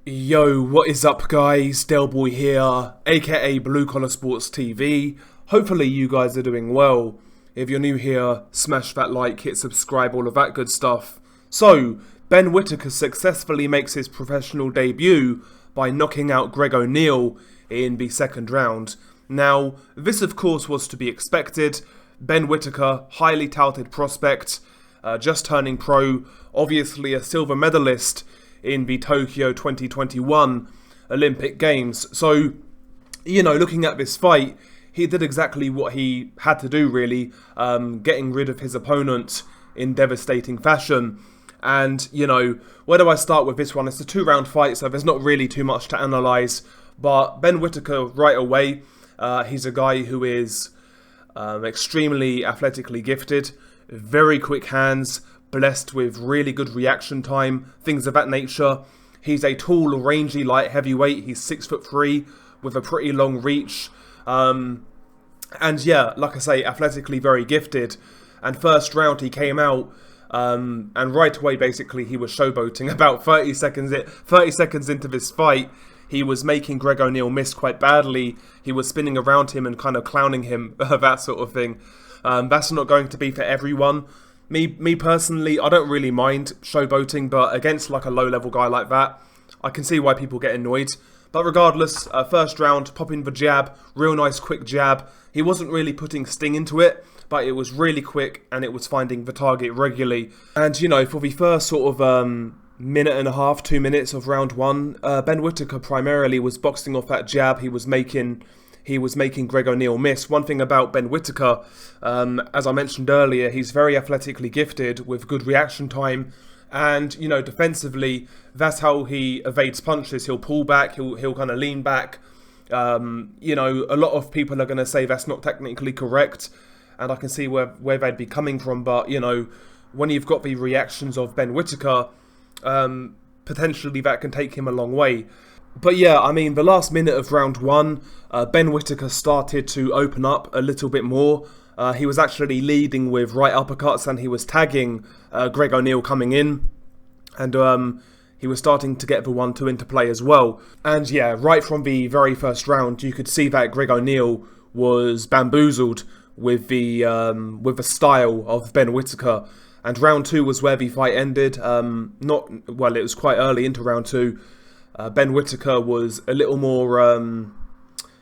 Yo, what is up guys? Delboy here, aka Blue Collar Sports TV. Hopefully you guys are doing well. If you're new here, smash that like, hit subscribe, all of that good stuff. So, Ben Whittaker successfully makes his professional debut by knocking out Greg O'Neill in the second round. Now, this of course was to be expected. Ben Whittaker, highly touted prospect, just turning pro, obviously a silver medalist in the Tokyo 2021 Olympic Games. So, looking at this fight, he did exactly what he had to do, really, getting rid of his opponent in devastating fashion. And, where do I start with this one? It's a 2-round fight, so there's not really too much to analyse. But Ben Whittaker, right away, he's a guy who is extremely athletically gifted, very quick hands, blessed with really good reaction time, things of that nature. He's a tall, rangy light heavyweight. He's 6'3" with a pretty long reach. And yeah, like I say, athletically very gifted. And first round he came out, and right away basically he was showboating. About 30 seconds into this fight, he was making Greg O'Neill miss quite badly. He was spinning around him and kind of clowning him, that sort of thing. That's not going to be for everyone. Me personally, I don't really mind showboating, but against like a low-level guy like that, I can see why people get annoyed. But regardless, first round, popping the jab, real nice quick jab. He wasn't really putting sting into it, but it was really quick and it was finding the target regularly. And for the first sort of minute and a half, 2 minutes of round one, Ben Whittaker primarily was boxing off that jab. He was making Greg O'Neill miss. One thing about Ben Whittaker, as I mentioned earlier, he's very athletically gifted with good reaction time. And, defensively, that's how he evades punches. He'll pull back, he'll kind of lean back. A lot of people are going to say that's not technically correct. And I can see where they'd be coming from. But, when you've got the reactions of Ben Whittaker, potentially that can take him a long way. But yeah, I mean, the last minute of round one, Ben Whittaker started to open up a little bit more. He was actually leading with right uppercuts and he was tagging Greg O'Neill coming in. And he was starting to get the 1-2 into play as well. And yeah, right from the very first round, you could see that Greg O'Neill was bamboozled with the style of Ben Whittaker. And round two was where the fight ended. It was quite early into round two. Ben Whittaker was a little more,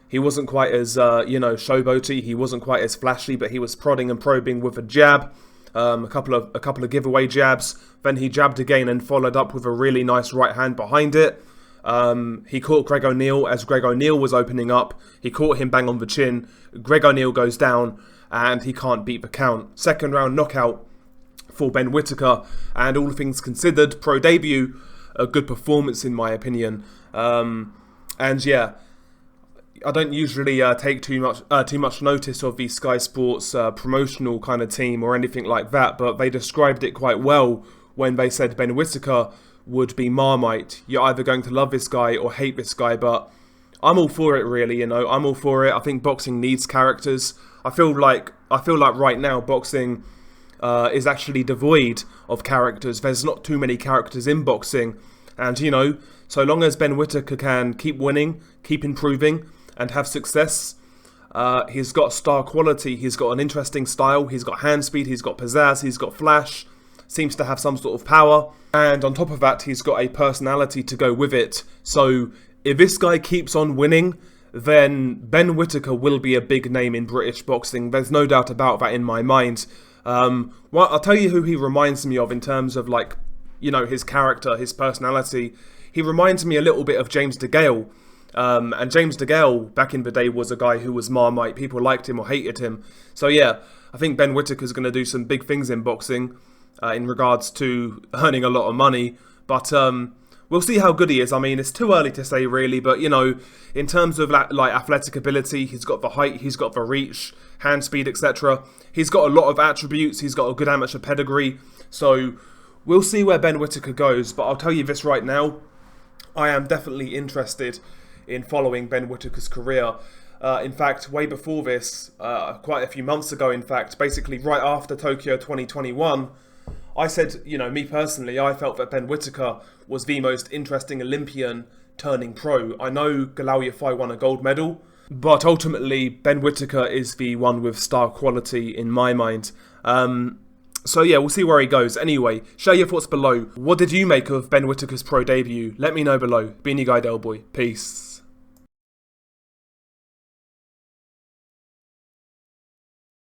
he wasn't quite as, showboaty, he wasn't quite as flashy, but he was prodding and probing with a jab, a couple of giveaway jabs, then he jabbed again and followed up with a really nice right hand behind it. He caught Greg O'Neill as Greg O'Neill was opening up, he caught him bang on the chin, Greg O'Neill goes down, and he can't beat the count. Second round knockout for Ben Whittaker, and all things considered, pro debut, a good performance in my opinion. And yeah, I don't usually take too much notice of the Sky Sports promotional kind of team or anything like that, but they described it quite well when they said Ben Whittaker would be Marmite. You're either going to love this guy or hate this guy, but I'm all for it really, I'm all for it. I think boxing needs characters. I feel like right now boxing is actually devoid of characters. There's not too many characters in boxing. And, so long as Ben Whittaker can keep winning, keep improving, and have success, he's got star quality, he's got an interesting style, he's got hand speed, he's got pizzazz, he's got flash, seems to have some sort of power, and on top of that, he's got a personality to go with it. So, if this guy keeps on winning, then Ben Whittaker will be a big name in British boxing. There's no doubt about that in my mind. I'll tell you who he reminds me of in terms of his character, his personality. He reminds me a little bit of James DeGale. And James DeGale, back in the day, was a guy who was Marmite. People liked him or hated him. So yeah, I think Ben Whittaker's going to do some big things in boxing in regards to earning a lot of money. But we'll see how good he is. I mean, it's too early to say really, but in terms of athletic ability, he's got the height, he's got the reach, hand speed, etc. He's got a lot of attributes. He's got a good amateur pedigree. So we'll see where Ben Whittaker goes. But I'll tell you this right now, I am definitely interested in following Ben Whittaker's career. In fact, way before this, quite a few months ago, in fact, basically right after Tokyo 2021, I said, you know, me personally, I felt that Ben Whittaker was the most interesting Olympian turning pro. I know Galal Yafai won a gold medal, but ultimately Ben Whittaker is the one with star quality in my mind. So yeah, we'll see where he goes. Anyway, share your thoughts below. What did you make of Ben Whittaker's pro debut? Let me know below. Beanie Guy Del Boy. Peace.